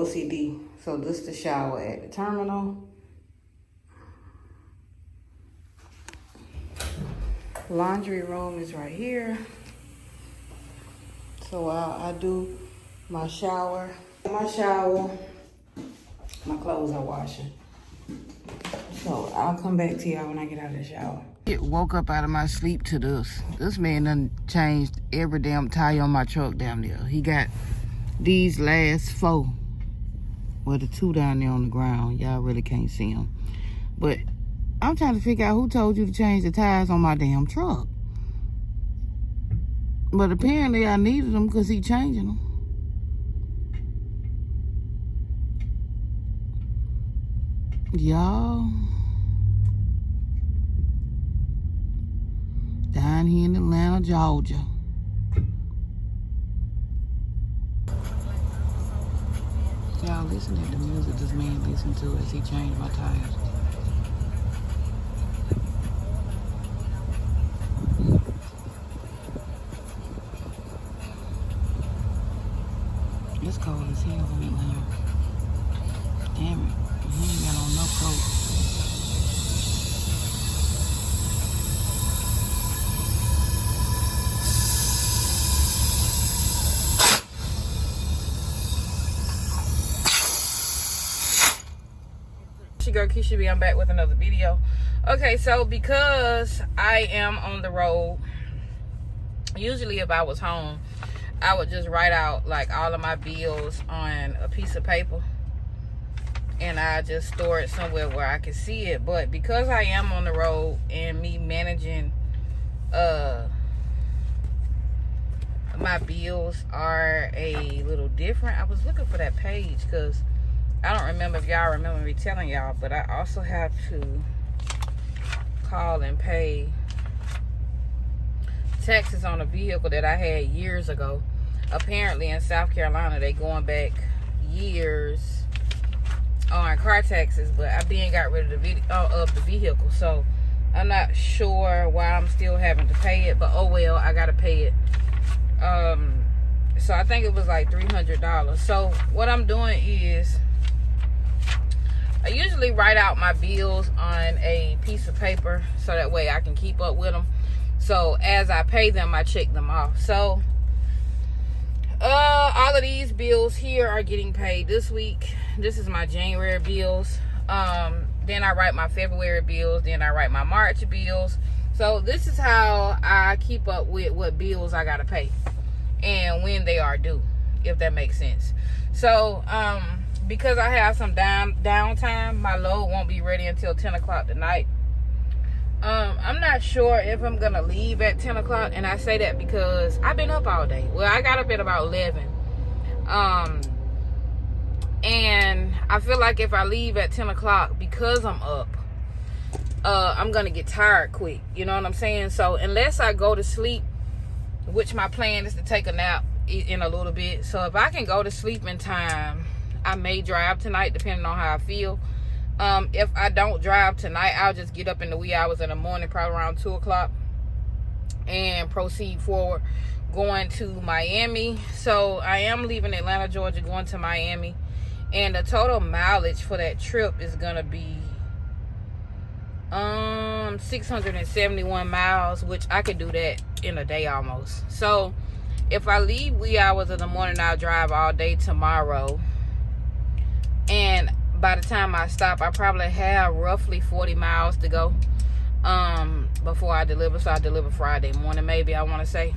OCD, so this is the shower at the terminal. Laundry room is right here. So I do my shower. My clothes are washing. So I'll come back to y'all when I get out of the shower. Woke up out of my sleep to this. This man done changed every damn tire on my truck down there. He got these last 4. Well, the 2 down there on the ground. Y'all really can't see them. But I'm trying to figure out who told you to change the tires on my damn truck. But apparently I needed them because he changing them. Y'all. Down here in Atlanta, Georgia. Y'all listen to the music this man listened to as he changed my tires. It's cold as hell in Atlanta. Damn it. He ain't got on no coat. Girl Keisha B, I'm back with another video. Okay, so because I am on the road, usually if I was home, I would just write out like all of my bills on a piece of paper and I just store it somewhere where I can see it. But because I am on the road and me managing my bills are a little different, I was looking for that page because I don't remember if y'all remember me telling y'all, but I also have to call and pay taxes on a vehicle that I had years ago. Apparently in South Carolina, they going back years on car taxes, but I been got rid of the vehicle. So I'm not sure why I'm still having to pay it, but oh well, I gotta pay it. So I think it was like $300. So what I'm doing is I usually write out my bills on a piece of paper so that way I can keep up with them. So as I pay them, I check them off. So all of these bills here are getting paid this week. This is my January bills. Then I write my February bills. Then I write my March bills. So this is how I keep up with what bills I gotta pay and when they are due, if that makes sense. So because I have some downtime, my load won't be ready until 10 o'clock tonight. I'm not sure if I'm gonna leave at 10 o'clock, and I say that because I've been up all day. Well, I got up at about 11. And I feel like if I leave at 10 o'clock, because I'm up, I'm gonna get tired quick. You know what I'm saying? So unless I go to sleep, which my plan is to take a nap in a little bit. So if I can go to sleep in time, I may drive tonight depending on how I feel. If I don't drive tonight, I'll just get up in the wee hours in the morning, probably around 2 o'clock, and proceed forward going to Miami. So I am leaving Atlanta, Georgia, going to Miami, and the total mileage for that trip is gonna be 671 miles, which I could do that in a day almost. So if I leave wee hours in the morning, I'll drive all day tomorrow, and by the time I stop, I probably have roughly 40 miles to go before I deliver. So I deliver Friday morning, maybe, I want to say,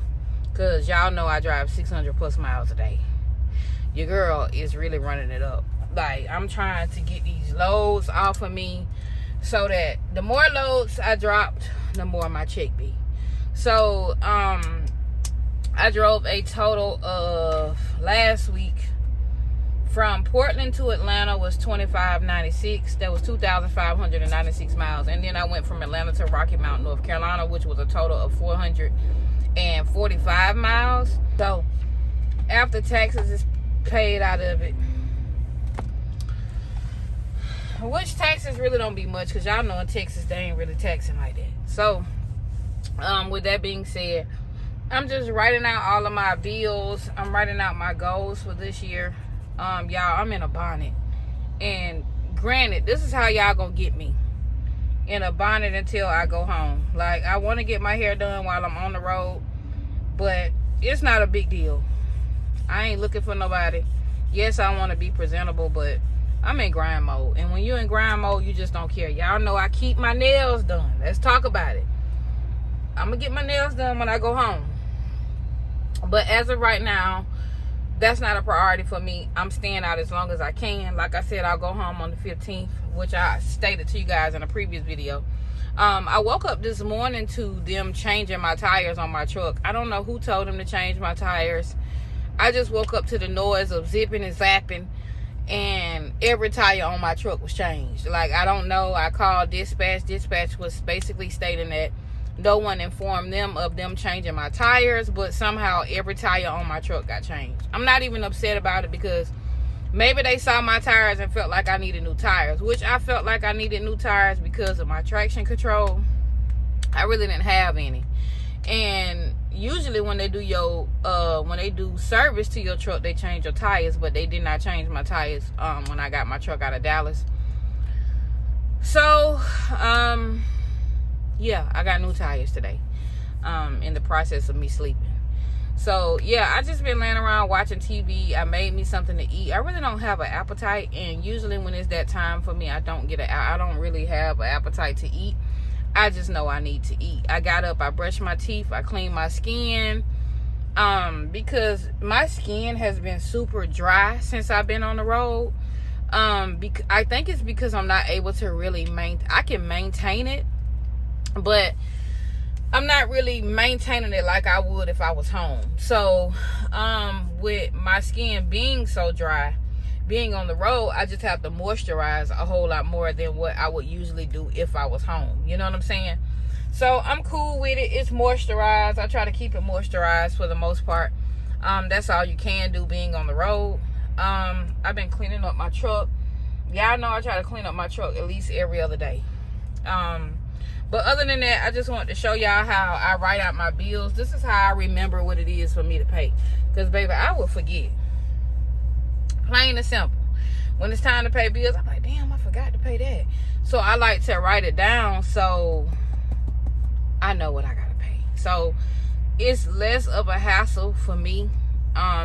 because y'all know I drive 600 plus miles a day. Your girl is really running it up. Like, I'm trying to get these loads off of me so that the more loads I dropped, the more my check be. So I drove a total of, last week, from Portland to Atlanta was 2596. That was 2,596 miles. And then I went from Atlanta to Rocky Mount, North Carolina, which was a total of 445 miles. So after taxes is paid out of it, which taxes really don't be much, because y'all know in Texas they ain't really taxing like that. So with that being said, I'm just writing out all of my bills. I'm writing out my goals for this year. Y'all, I'm in a bonnet, and granted, this is how y'all gonna get me, in a bonnet until I go home. Like, I want to get my hair done while I'm on the road, but it's not a big deal. I ain't looking for nobody. Yes, I want to be presentable, but I'm in grind mode. And when you're in grind mode, you just don't care. Y'all know I keep my nails done. Let's talk about it. I'm going to get my nails done when I go home. But as of right now, that's not a priority for me. I'm staying out as long as I can. Like I said, I'll go home on the 15th, which I stated to you guys in a previous video. I woke up this morning to them changing my tires on my truck. I don't know who told them to change my tires. I just woke up to the noise of zipping and zapping, and every tire on my truck was changed. Like, I don't know. I called dispatch. Dispatch was basically stating that no one informed them of them changing my tires, but somehow every tire on my truck got changed. I'm not even upset about it, because maybe they saw my tires and felt like I needed new tires, which I felt like I needed new tires because of my traction control. I really didn't have any. And usually when they do service to your truck, they change your tires, but they did not change my tires when I got my truck out of Dallas. So yeah, I got new tires today in the process of me sleeping. So yeah, I just been laying around watching TV. I made me something to eat. I really don't have an appetite, and usually when it's that time for me, I don't really have an appetite to eat. I just know I need to eat. I got up, I brushed my teeth, I cleaned my skin, because my skin has been super dry since I've been on the road. I think it's because I'm not able to really I can maintain it, but I'm not really maintaining it like I would if I was home. So with my skin being so dry, being on the road, I just have to moisturize a whole lot more than what I would usually do if I was home. You know what I'm saying? So I'm cool with it. It's moisturized. I try to keep it moisturized for the most part. That's all you can do being on the road. I've been cleaning up my truck. Y'all know I try to clean up my truck at least every other day. But other than that, I just wanted to show y'all how I write out my bills. This is how I remember what it is for me to pay. Because, baby, I will forget. Plain and simple. When it's time to pay bills, I'm like, damn, I forgot to pay that. So I like to write it down so I know what I gotta pay. So it's less of a hassle for me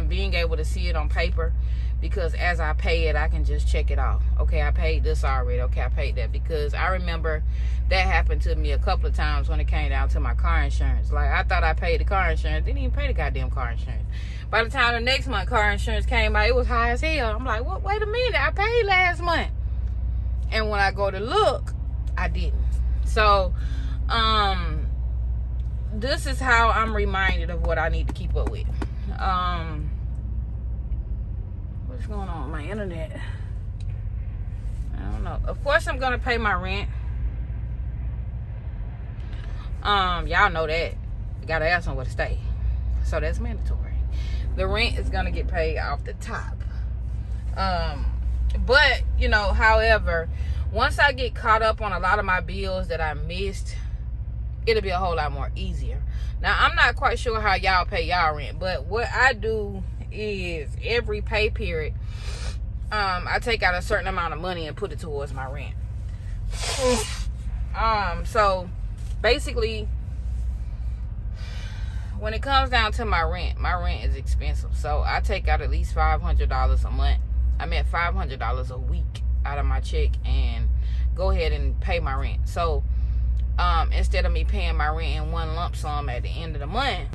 being able to see it on paper, because as I pay it, I can just check it off. Okay, I paid this already. Okay, I paid that. Because I remember that happened to me a couple of times when it came down to my car insurance. Like, I thought I paid the car insurance. Didn't even pay the goddamn car insurance. By the time the next month car insurance came out, it was high as hell. I'm like, what? Wait a minute. I paid last month. And when I go to look, I didn't. So, this is how I'm reminded of what I need to keep up with. What's going on with my internet? I don't know. Of course, I'm going to pay my rent. Y'all know that. You got to have somewhere to stay. So that's mandatory. The rent is going to get paid off the top. But, you know, however, once I get caught up on a lot of my bills that I missed, it'll be a whole lot more easier. Now, I'm not quite sure how y'all pay y'all rent, but what I do is every pay period, I take out a certain amount of money and put it towards my rent. So basically, when it comes down to my rent is expensive. So I take out at least $500 a month. I meant $500 a week out of my check and go ahead and pay my rent. So instead of me paying my rent in one lump sum at the end of the month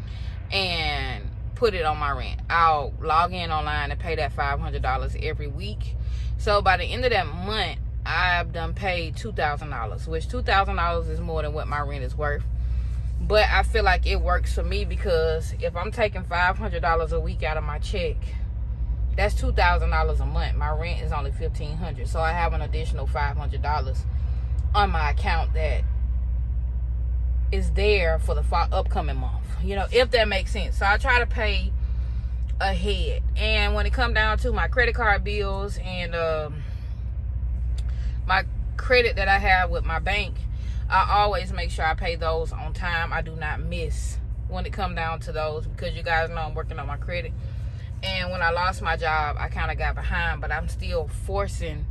and put it on my rent, I'll log in online and pay that $500 every week. So by the end of that month, I've done paid $2,000, which $2,000 is more than what my rent is worth. But I feel like it works for me, because if I'm taking $500 a week out of my check, that's $2,000 a month. My rent is only $1,500, so I have an additional $500 on my account that is there for the upcoming month. You know, if that makes sense. So I try to pay ahead. And when it comes down to my credit card bills and my credit that I have with my bank, I always make sure I pay those on time. I do not miss when it comes down to those, because you guys know I'm working on my credit. And when I lost my job, I kind of got behind, but I'm still forcing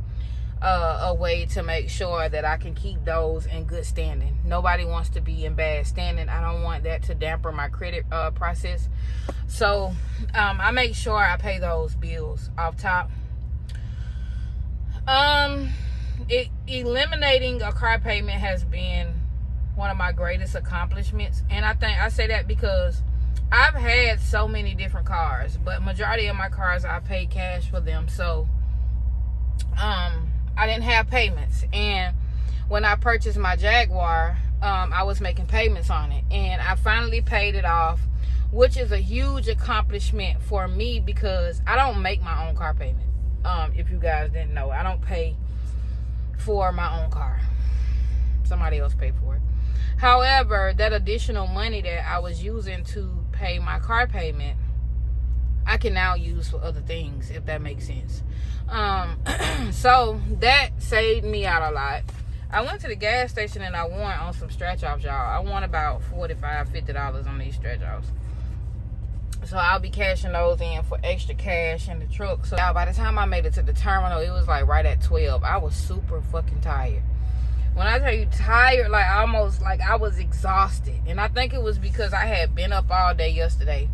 a way to make sure that I can keep those in good standing. Nobody wants to be in bad standing. I don't want that to dampen my credit process. So I make sure I pay those bills off top. Eliminating a car payment has been one of my greatest accomplishments, and I think I say that because I've had so many different cars, but majority of my cars I pay cash for them. So I didn't have payments, and when I purchased my Jaguar, I was making payments on it, and I finally paid it off, which is a huge accomplishment for me because I don't make my own car payment. If you guys didn't know, I don't pay for my own car. Somebody else paid for it. However, that additional money that I was using to pay my car payment, I can now use for other things, if that makes sense. So that saved me out a lot. I went to the gas station and I won on some stretch offs, y'all. I won about $45-50 on these stretch offs. So I'll be cashing those in for extra cash in the truck. So by the time I made it to the terminal, it was like right at 12. I was super fucking tired. When I tell you tired, like almost like I was exhausted. And I think it was because I had been up all day yesterday,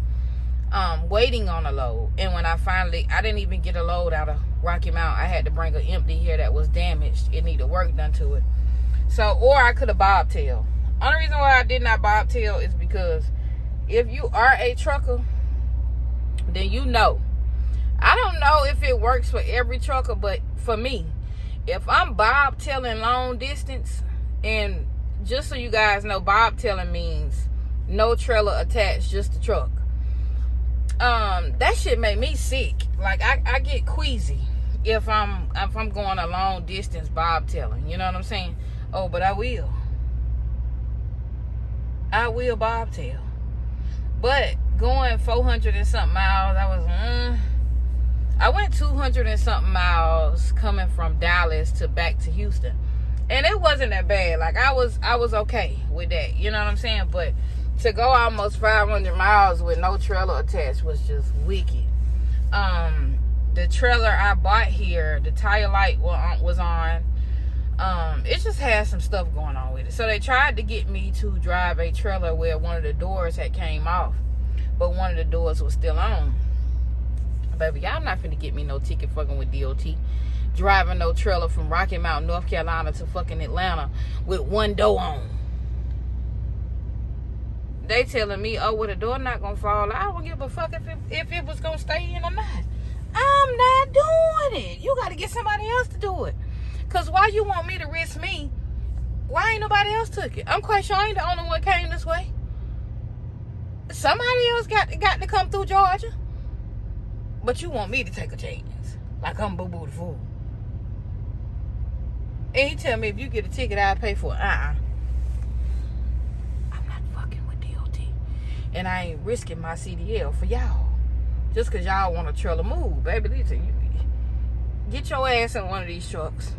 waiting on a load. And when I didn't even get a load out of Rocky Mount. I had to bring an empty here that was damaged. It needed work done to it. So, or I could have bobtailed. Only reason why I did not bobtail is because if you are a trucker, then you know. I don't know if it works for every trucker, but for me, if I'm bobtailing long distance, and just so you guys know, bobtailing means no trailer attached, just the truck. That shit make me sick. Like I get queasy if I'm going a long distance bobtailing. You know what I'm saying? Oh, but I will bobtail. But going 400 and something miles, I went 200 and something miles coming from Dallas to back to Houston, and it wasn't that bad. Like I was okay with that. You know what I'm saying? But to go almost 500 miles with no trailer attached was just wicked. The trailer I bought here, the tire light was on. It just had some stuff going on with it. So they tried to get me to drive a trailer where one of the doors had came off, but one of the doors was still on. Baby, y'all not finna get me no ticket fucking with DOT. Driving no trailer from Rocky Mount, North Carolina to fucking Atlanta with one door on. They telling me, oh, well, the door not gonna fall. I don't give a fuck if it was gonna stay in or not. I'm not doing it. You gotta get somebody else to do it. Cause why you want me to risk me? Why ain't nobody else took it? I'm quite sure I ain't the only one came this way. Somebody else got to come through Georgia. But you want me to take a chance. Like I'm Boo Boo the Fool. And he tell me if you get a ticket, I'll pay for it. I'm not fucking with DOT. And I ain't risking my CDL for y'all. Just because y'all want a trailer move. Baby, listen, you get your ass in one of these trucks.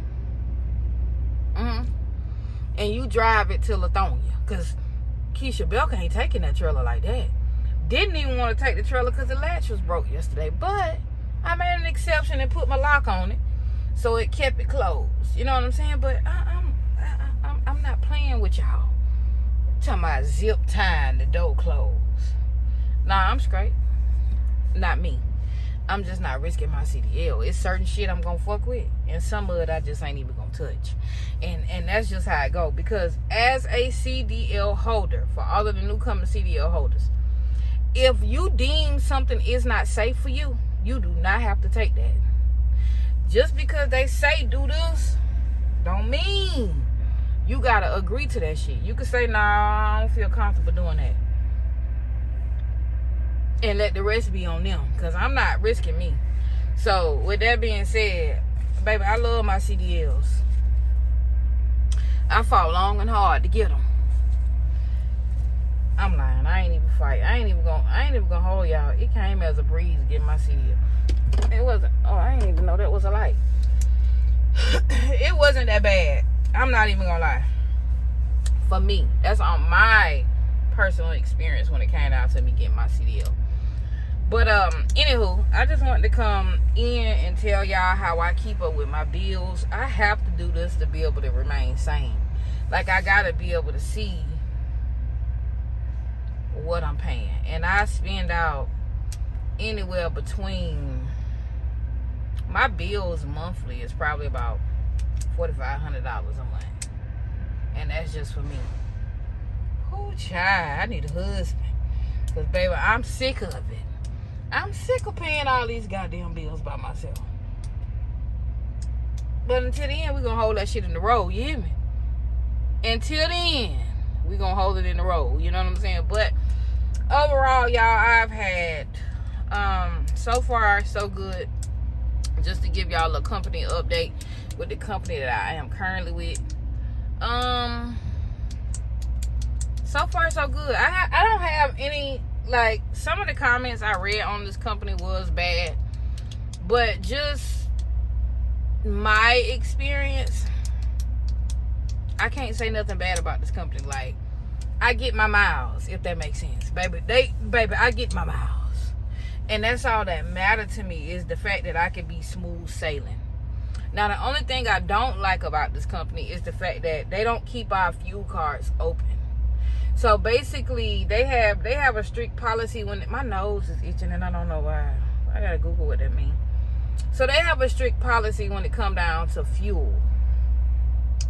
And you drive it to Lithonia. Because Keisha Belka ain't taking that trailer like that. Didn't even want to take the trailer because the latch was broke yesterday. But I made an exception and put my lock on it. So it kept it closed. You know what I'm saying? But I'm not playing with y'all. Talking about zip tying the door closed. Nah, I'm straight. Not me. I'm just not risking my CDL. It's certain shit I'm gonna fuck with, and some of it I just ain't even gonna touch. And that's just how it go. Because as a CDL holder, for all of the newcomer CDL holders, if you deem something is not safe for you, you do not have to take that. Just because they say do this, don't mean you gotta agree to that shit. You can say, nah, I don't feel comfortable doing that. And let the rest be on them. Because I'm not risking me. So, with that being said, baby, I love my CDLs. I fought long and hard to get them. I'm lying. I ain't even fight. I ain't even gonna hold y'all. It came as a breeze getting my CDL. It wasn't. Oh, I didn't even know that was a light. it wasn't that bad. I'm not even gonna lie. For me, that's on my personal experience when it came down to me getting my CDL. But anywho, I just wanted to come in and tell y'all how I keep up with my bills. I have to do this to be able to remain sane. Like, I gotta be able to see what I'm paying. And I spend out anywhere between, my bills monthly is probably about $4,500 a month. And that's just for me. Oh, child, I need a husband. Because, baby, I'm sick of it. I'm sick of paying all these goddamn bills by myself. But until then, we're going to hold that shit in the road. You hear me? Until then, we're going to hold it in the road. You know what I'm saying? But overall, y'all, I've had, so far, so good. Just to give y'all a company update with the company that I am currently with. So far, so good. I don't have any, like, some of the comments I read on this company was bad, but just my experience, I can't say nothing bad about this company. Like, I get my miles, if that makes sense. Baby, I get my miles. And that's all that matters to me, is the fact that I can be smooth sailing. Now, the only thing I don't like about this company is the fact that they don't keep our fuel cards open. So basically, they have a strict policy when my nose is itching and I don't know why. I gotta Google what that means. So they have a strict policy when it come down to fuel.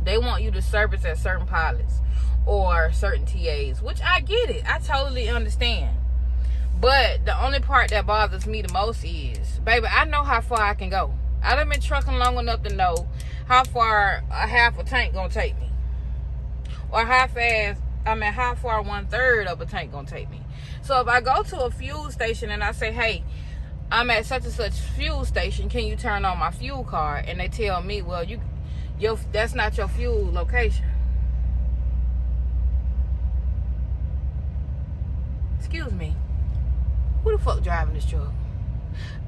They want you to service at certain pilots or certain TAs, which I get it. I totally understand. But the only part that bothers me the most is, baby, I know how far I can go. I done been trucking long enough to know how far a half a tank gonna take me, or how far 1/3 of a tank gonna take me. So if I go to a fuel station and I say, hey, I'm at such and such fuel station, can you turn on my fuel card? And they tell me, well, that's not your fuel location. Excuse me, who the fuck driving this truck?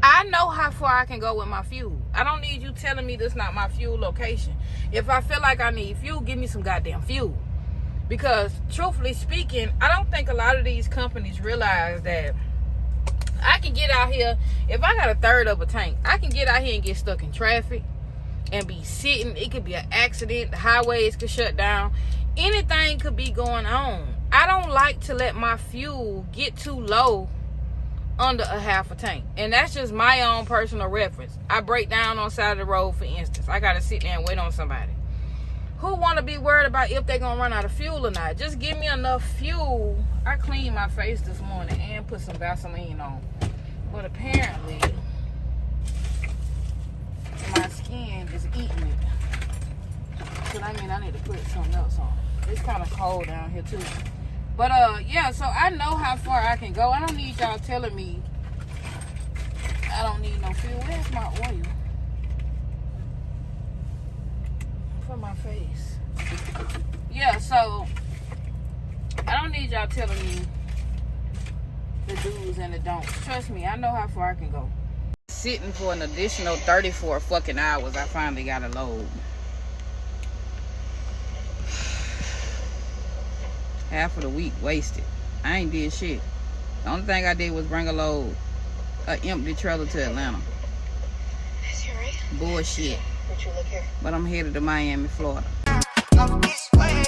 I know how far I can go with my fuel. I don't need you telling me this not my fuel location. If I feel like I need fuel, give me some goddamn fuel. Because, truthfully speaking, I don't think a lot of these companies realize that I can get out here, if I got 1/3 of a tank, I can get out here and get stuck in traffic and be sitting. It could be an accident. The highways could shut down. Anything could be going on. I don't like to let my fuel get too low under a half a tank. And that's just my own personal reference. I break down on the side of the road, for instance. I got to sit there and wait on somebody. Who want to be worried about if they're going to run out of fuel or not? Just give me enough fuel. I cleaned my face this morning and put some Vaseline on. But apparently, my skin is eating it. So I mean, I need to put something else on. It's kind of cold down here too. But yeah, so I know how far I can go. I don't need y'all telling me I don't need no fuel. Where's my oil? For my face. Yeah, so I don't need y'all telling me the do's and the don'ts. Trust me, I know how far I can go. Sitting for an additional 34 fucking hours, I finally got a load. Half of the week wasted. I ain't did shit. The only thing I did was bring a load, an empty trailer to Atlanta. Is you right? Bullshit. Did you look here? But I'm headed to Miami, Florida. This way.